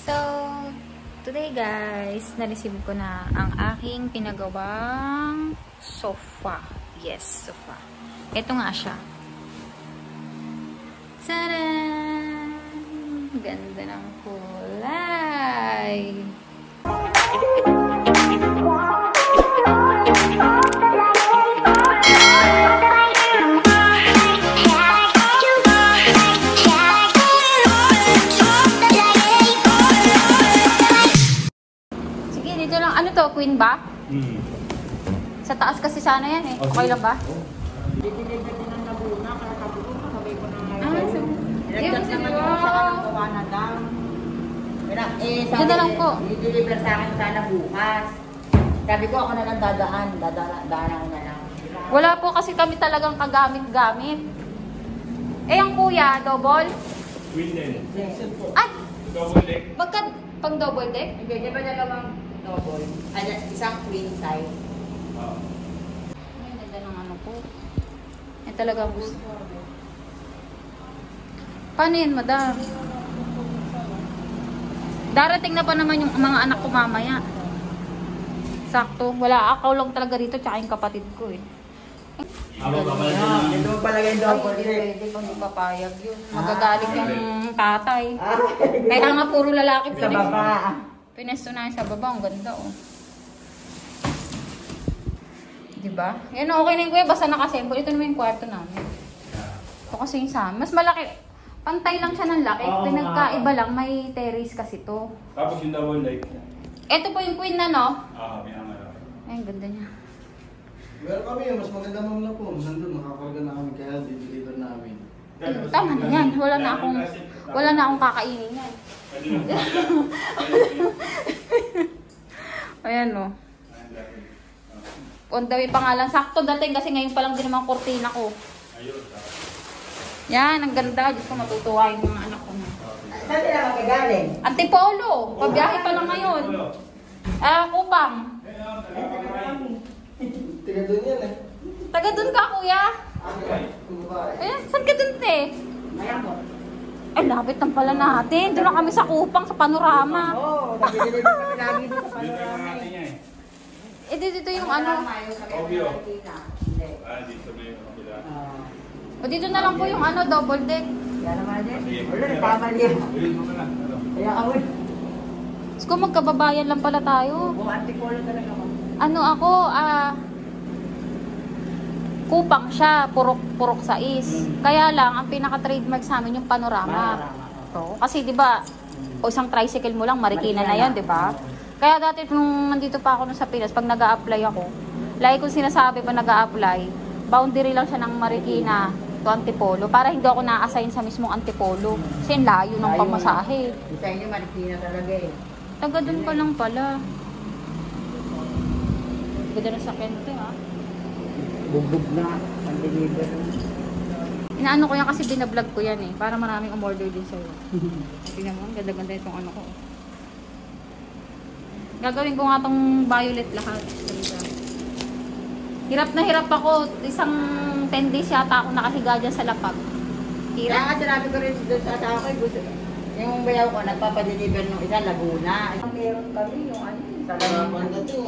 So, today guys, na-receive ko na ang aking pinagawang sofa. Yes, sofa. Ito nga siya. Tadaan! Ganda ng kulay. Ano to? Queen ba? Sa taas kasi sana yan eh. Okay lang ba? Dideliver din ng Laguna. Kaya sabi ko, sabay ko na nga. Yes, naman yung sa kanang gawa na daw. Sabi na lang po. Dideliver sa akin sana bukas. Sabi ko, ako na lang dadaan. Dadaan ako na lang. Wala po kasi kami talagang kagamit-gamit. Eh, ang kuya, double? Queen din. Ay! Double deck. Pang double deck? Hindi, di ba dalawang double? Isang queen size. Ay, ganda ng ano po. Yan talaga gusto. Paano yan, madam? Darating na pa naman yung mga anak ko mamaya. Sakto. Wala, ako lang talaga rito, tsaka yung kapatid ko eh. Ito mo palagay yung double Ay, deck. pwede kung di papayag yun. Magagalit yung tatay. Kaya nga puro lalaki Sa baba. Pinesto na sa baba. Ang ganda oh. Diba? Yan okay na yung kuya. Basta nakasemble. Ito naman yung kwarto namin. Ito kasi yung sa mas malaki. Pantay lang siya ng laki. Pinagkaiba lang. May terrace kasi to. Tapos yung double deck. Ito po yung queen na no? May hangar. Ay, ang ganda niya. Meron kami, mas maganda ma'am na po. Nandun, makakarga na kami kaya dideliver namin. Tama na yan. Wala na akong kakainin yan. Ayan o. On the way pangalan. Sakto dating kasi ngayon pa lang din naman kurtina ko. Yan, ang ganda. Diyos ko matutuwa yung mga anak ko na. Saan sila magagaling? Antipolo. Pabiyahe pa lang ngayon. Kupang. Tiga doon yan eh. Taga dun ka, kuya. Ayan, saan ka dun, te? Mayamot. Ay, lapit lang pala natin. Doon lang kami sa Kupang, sa Panorama. Oo, nag-deliver kami lagi dito sa Panorama. Eh, dito yung ano. Obvio. Hindi. Dito may kapila. O, dito na lang po yung ano, double deck. Kaya naman din. Wala, nagpapali yan. Ulit mo na. Kaya awin. Tapos kung magkababayan lang pala tayo. Buong antipolo talaga mo. Ano ako, Kupang siya, purok sais. Kaya lang, ang pinaka-trademark sa amin yung panorama. So, kasi di ba, o isang tricycle mo lang, Marikina na yan, di ba? Kaya dati nung nandito pa ako sa Pinas, pag nag-a-apply ako, lagi kong sinasabi pa nag-a-apply, boundary lang siya ng Marikina to Antipolo para hindi ako na-assign sa mismong Antipolo. Kasi layo ng pamasahe. Sa inyo, Marikina talaga eh. Taga dun pa lang pala. Ganda na sa kente ha. Bugbog na. Pang-deliver. Inaano ko yan kasi binablog ko yan eh. Para maraming umorder din sa'yo. Tingnan mo, ganda-ganda itong ano ko. Gagawin ko nga itong violet lahat. Hirap na hirap ako. Isang 10 days yata ako nakahiga dyan sa lapag. Kaya Hirap. nga sinabi ko rin doon sa asawa ko, gusto yung bayaw ko, nagpapadeliver nung isa, Laguna. Meron kami yung ano, sa Harapan ka to.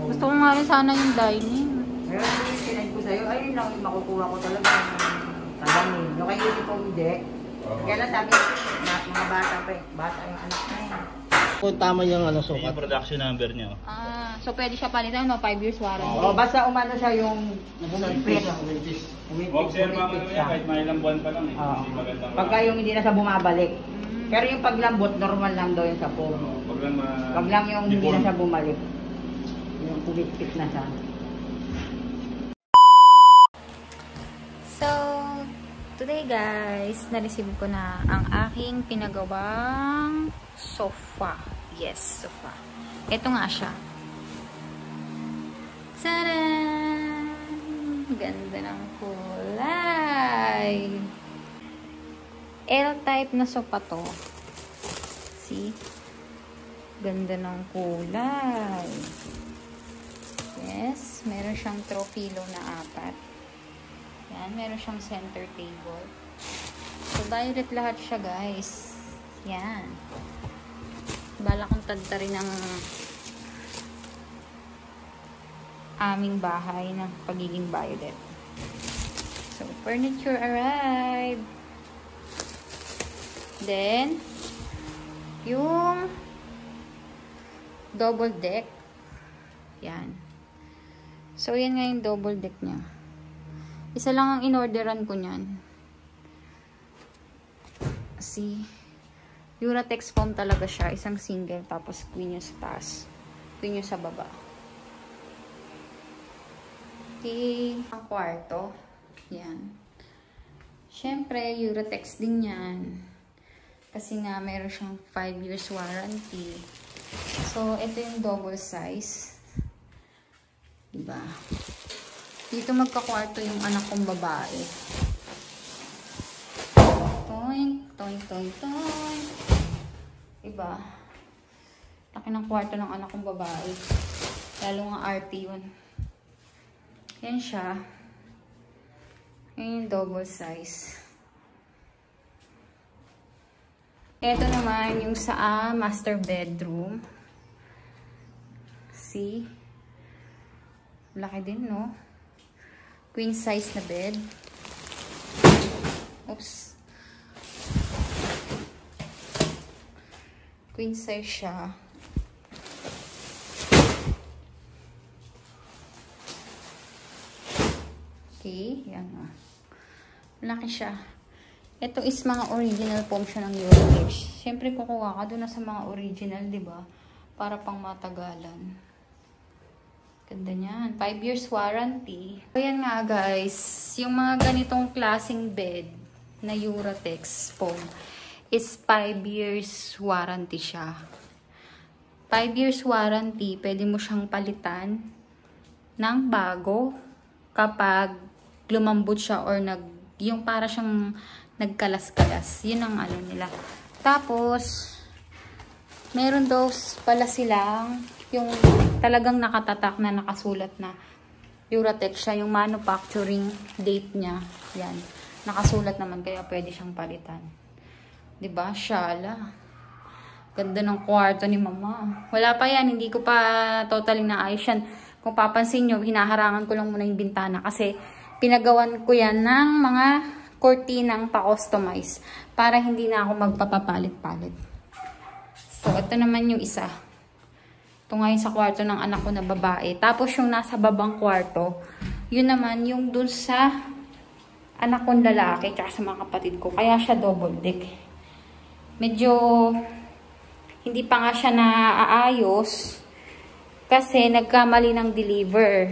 Gusto ko nga rin sana yung dining. Meron yung sinayin ko sa'yo, ayun lang yung makukuha ko talaga. Talamin. Yung kay uniform hindi. Kaya lang sabi ko, mga bata pa eh. Bata yung anak na yun. Kung tama yung ano, Yung sukat. production number niya. So pwede siya palitan, no? 5 years warranty. Oo, basta umano siya yung Nagpipit siya, kumintis. Observe mo naman yan, kahit may ilang buwan pa lang eh. Oo. Hindi magandang Pagka yung hindi na siya bumabalik. Pero yung paglambot, normal lang daw yung sa foam. Pag lang Pag lang yung hindi na siya bumalik. Yung kumipit na siya. So, today guys, na-receive ko na ang aking pinagawang sofa. Yes, sofa. Ito nga siya. Tadaan! Ganda ng kulay. L-type na sofa to. See? Ganda ng kulay. Yes, meron siyang throw pillow na 4. Yan, meron siyang center table. So, violet lahat siya, guys. Yan. Bala kong tagta rin ng aming bahay ng pagiging violet. So, furniture arrived. Then, yung double deck. Yan. So, yan nga yung double deck niya. Isa lang ang in-orderan ko niyan. See? Uratex foam talaga siya. Isang single. Tapos, queen yung sa taas. Queen yung sa baba. Okay. Ang kwarto. Yan. Siyempre, Uratex din yan. Kasi nga, meron siyang 5 years warranty. So, ito yung double size. Diba? Dito magkakwarto yung anak kong babae. Toink, toink, toink, toink. Diba? Laki ng kwarto ng anak kong babae. Lalo nga RT yun. Yan siya. Yan yung double size. Ito naman yung sa master bedroom. See? Laki din, no? Queen size na bed. Oops. Queen size siya. Okay, yan o. Laki siya. Ito is mga original foam siya ng Uratex. Siyempre kukuha ka doon na sa mga original, di ba? Para pang matagalan. Ganda niyan. 5 years warranty. Ayan nga guys, yung mga ganitong klaseng bed na Uratex foam is 5 years warranty siya. 5 years warranty, pwede mo siyang palitan ng bago kapag lumambot siya or yung para siyang nagkalas-kalas. Yun ang ano nila. Tapos, meron daw pala silang yung talagang nakatatak na nakasulat na Uratex siya, yung manufacturing date niya. Yan. Nakasulat naman kaya pwede siyang palitan. 'Di ba? Shala. Ganda ng kwarto ni mama. Wala pa yan, hindi ko pa totally naayos yan. Kung papansin niyo, hinaharangan ko lang muna yung bintana kasi pinagawan ko yan ng mga kortinang pa-customize para hindi na ako magpapapalit-palit. So, ito naman yung isa. Ito ngayon sa kwarto ng anak ko na babae. Tapos yung nasa babang kwarto, yun naman yung dun sa anak kong lalaki tsaka sa mga kapatid ko. Kaya siya double deck. Medyo hindi pa nga siya naaayos kasi nagkamali ng deliver.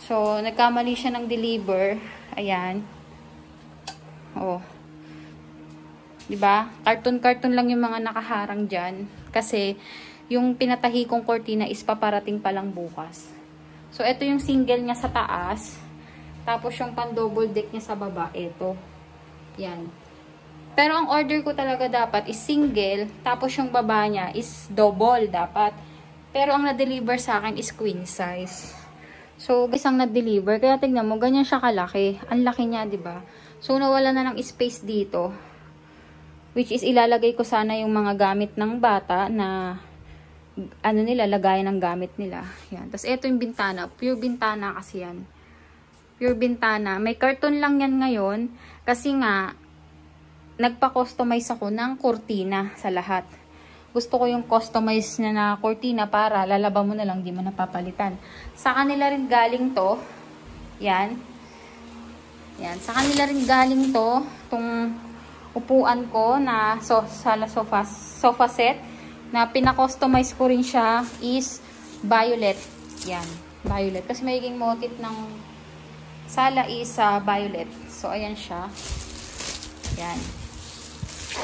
So, nagkamali siya ng deliver. Ayan. Oh. Diba? Carton-carton lang yung mga nakaharang dyan. Kasi, yung pinatahi kong kortina is paparating pa lang bukas. So, ito yung single niya sa taas. Tapos, yung pan-double deck niya sa baba. Ito. Yan. Pero, ang order ko talaga dapat is single. Tapos, yung baba niya is double dapat. Pero, ang na-deliver sa akin is queen size. So, isang na-deliver. Kaya, tignan mo, ganyan siya kalaki. Ang laki niya, diba? So, nawala na ng space dito. Which is, ilalagay ko sana yung mga gamit ng bata na ano nila, lagayan ng gamit nila. Yan. Tapos, ito yung bintana. Pure bintana kasi yan. Pure bintana. May karton lang yan ngayon. Kasi nga, nagpa-customize ako ng kortina sa lahat. Gusto ko yung customize na kortina para lalaba mo na lang, di mo napapalitan. Sa kanila rin galing to. Yan. Yan. Sa kanila rin galing to. Itong upuan ko na sala sofa set na pina-customize ko rin siya is violet. Yan. Violet. Kasi magiging motif ng sala is violet. So, ayan siya. Yan.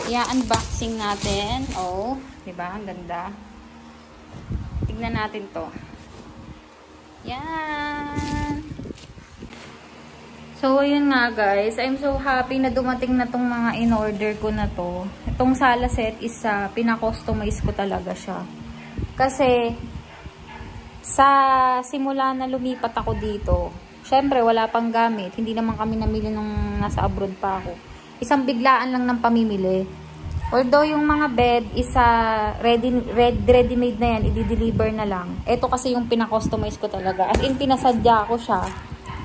I-unboxing natin. Oh, diba? Ang ganda. Tignan natin to. Yan. So, ayun nga guys. I'm so happy na dumating na tong mga in-order ko na to. Itong sala set is pina-customize ko talaga siya. Kasi, sa simula na lumipat ako dito, syempre wala pang gamit. Hindi naman kami namili nung nasa abroad pa ako. Isang biglaan lang ng pamimili. Although yung mga bed is ready-made na yan, i-deliver na lang. Ito kasi yung pina-customize ko talaga. As in, pinasadya ko siya.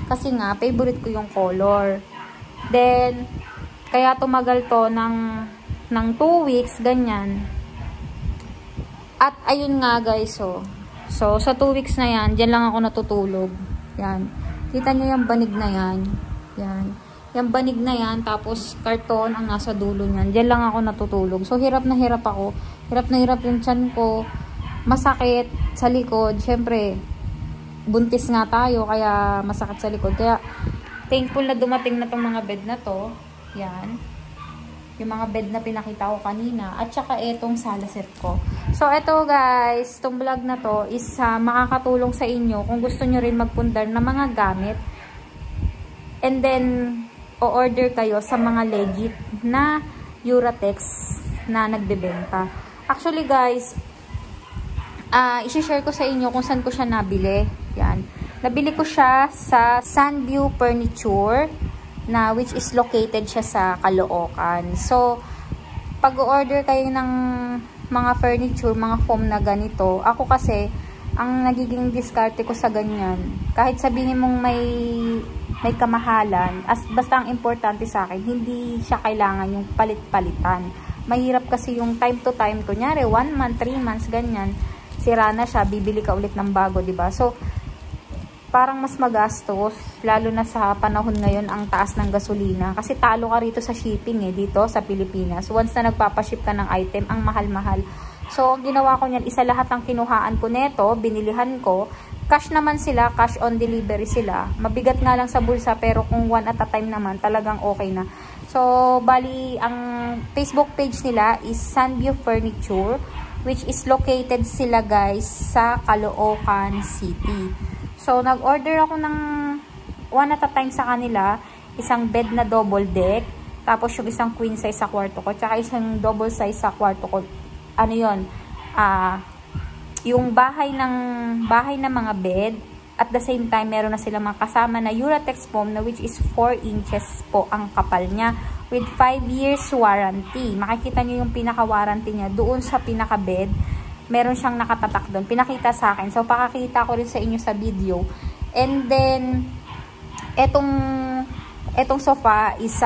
Kasi nga, favorite ko yung color. Then, kaya tumagal to ng 2 weeks, ganyan. At ayun nga guys, so sa 2 weeks na yan, dyan lang ako natutulog. Yan. Kita nyo yung banig na yan. Yan. Yung banig na yan, tapos karton ang nasa dulo niyan. Diyan lang ako natutulog. So, hirap na hirap ako. Hirap na hirap yung tiyan ko. Masakit sa likod. Siyempre, buntis nga tayo, kaya masakit sa likod. Kaya, thankful na dumating na tong mga bed na to. Yan. Yung mga bed na pinakita ko kanina. At saka etong sala set ko. So, eto guys, tong vlog na to is makakatulong sa inyo kung gusto nyo rin magpundar ng mga gamit. And then, o-order kayo sa mga legit na Uratex na nagbebenta. Actually guys, i-share ko sa inyo kung saan ko siya nabili. Yan. Nabili ko siya sa Sunview Furniture na which is located siya sa Caloocan. So, pag o-order kayo ng mga furniture, mga foam na ganito, ako kasi, ang nagiging diskarte ko sa ganyan, kahit sabihin mong may kamahalan, basta ang importante sa akin, hindi siya kailangan yung palit-palitan. Mahirap kasi yung time to time, kunyari 1 month, 3 months, ganyan, sira na siya, bibili ka ulit ng bago, diba? So, parang mas magastos, lalo na sa panahon ngayon ang taas ng gasolina. Kasi talo ka rito sa shipping dito sa Pilipinas. Once na nagpapaship ka ng item, ang mahal-mahal. So, ang ginawa ko niyan, isa lahat ang kinuhaan ko neto, binilihan ko. Cash naman sila, cash on delivery sila. Mabigat nga lang sa bulsa, pero kung 1 at a time naman, talagang okay na. So, bali, ang Facebook page nila is Sunview Furniture, which is located sila guys sa Caloocan City. So, nag-order ako ng 1 at a time sa kanila, isang bed na double deck, tapos yung isang queen size sa kwarto ko, tsaka isang double size sa kwarto ko. Ano yun? Yung bahay ng mga bed, at the same time, meron na sila mga kasama na Uratex foam na which is 4 inches po ang kapal niya with 5 years warranty. Makikita nyo yung pinaka-warranty niya doon sa pinaka-bed. Meron siyang nakatatak doon. Pinakita sa akin. So, pakakita ko rin sa inyo sa video. And then, etong sofa is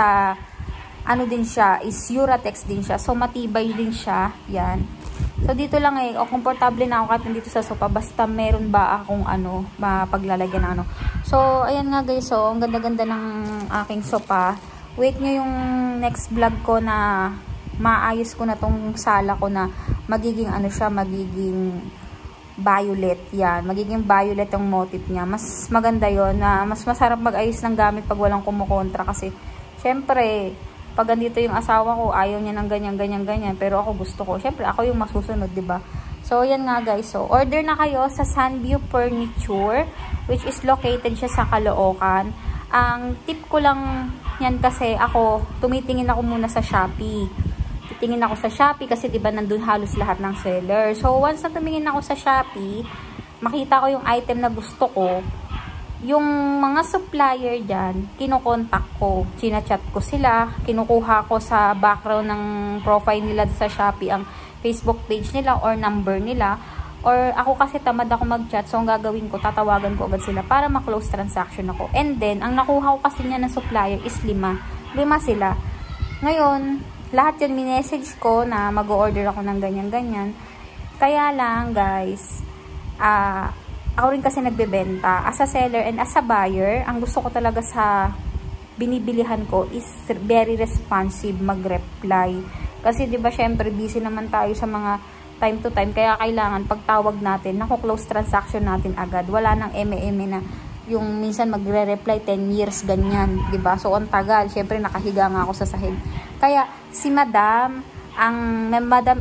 ano din siya, is Uratex din siya. So, matibay din siya. Yan. So, dito lang komportable na ako kahit nandito sa sofa. Basta meron ba akong mapaglalagyan ng ano. So, ayan nga guys. So, ang ganda-ganda ng aking sofa. Wait nyo yung next vlog ko na maayos ko na tong sala ko na magiging magiging violet. Yan. Magiging violet yung motif niya. Mas maganda yon na mas masarap mag-ayos ng gamit pag walang kumukontra. Kasi, syempre, pag andito yung asawa ko, ayaw niya ng ganyan. Pero ako gusto ko. Syempre, ako yung masusunod, diba? So, yan nga guys. So, order na kayo sa Sunview Furniture, which is located siya sa Caloocan. Ang tip ko lang yan kasi ako, tumitingin ako muna sa Shopee. Titingin ako sa Shopee kasi diba nandun halos lahat ng seller. So, once na tumingin ako sa Shopee, makita ko yung item na gusto ko, yung mga supplier dyan, kinokontak ko, chinachat ko sila, kinukuha ko sa background ng profile nila sa Shopee ang Facebook page nila or number nila. Or ako kasi tamad ako mag-chat, so ang gagawin ko, tatawagan ko agad sila para ma-close transaction ako. And then, ang nakuha ko kasi niya ng supplier is 5. 5 sila. Ngayon, lahat yun minessage ko na mag-order ako ng ganyan-ganyan. Kaya lang, guys, ako rin kasi nagbebenta. As a seller and as a buyer, ang gusto ko talaga sa binibilihan ko is very responsive mag-reply. Kasi 'di ba syempre busy naman tayo sa mga time to time, kaya kailangan pagtawag natin, nako-close transaction natin agad. Wala nang eme-eme na yung minsan magre-reply 10 years ganyan, 'di ba? So ang tagal, syempre nakahiga nga ako sa sahig. Kaya si Madam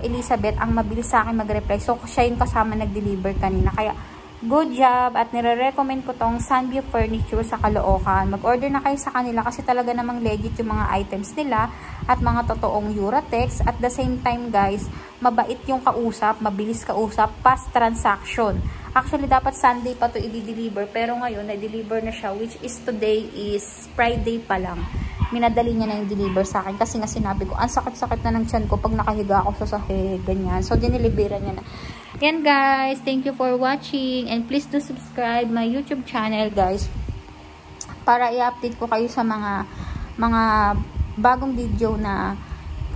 Elizabeth ang mabilis sa akin mag-reply. So siya yung kasama nag-deliver kanina. Kaya good job at nire-recommend ko tong Sunview Furniture sa Caloocan. Mag-order na kayo sa kanila kasi talaga namang legit yung mga items nila at mga totoong Uratex. At the same time guys, mabait yung kausap, mabilis kausap, fast transaction. Actually, dapat Sunday pa to i-deliver. Pero ngayon, na-deliver na siya, which is today is Friday pa lang. Minadali niya na yung deliver sa akin. Kasi nga sinabi ko, ang sakit-sakit na ng tiyan ko pag nakahiga ako sa sahig, ganyan. So, diniliberan niya na. Yan guys, thank you for watching. And please do subscribe my YouTube channel guys. Para i-update ko kayo sa mga bagong video na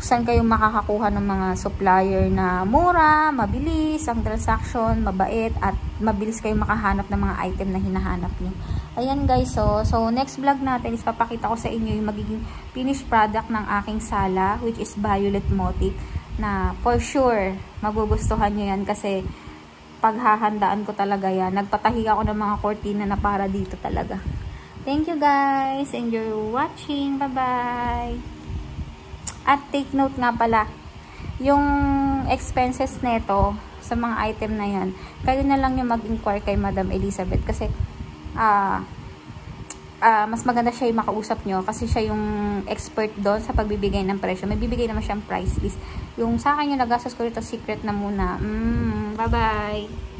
saan kayo makakakuha ng mga supplier na mura, mabilis, ang transaction, mabait, at mabilis kayo makahanap ng mga item na hinahanap nyo. Ayan guys, so next vlog natin is papakita ko sa inyo yung magiging finished product ng aking sala, which is violet motif, na for sure, magugustuhan nyo yan kasi paghahandaan ko talaga yan. Nagpatahi ako ng mga cortina na para dito talaga. Thank you guys, and you're watching. Bye-bye! At take note nga pala, yung expenses neto sa mga item na yan, kayo na lang yung mag-inquire kay Madam Elizabeth kasi mas maganda siya yung makausap nyo kasi siya yung expert doon sa pagbibigay ng presyo. May bibigay naman siyang price list. Yung sa akin yung nagastos ko rito, secret na muna. Bye-bye!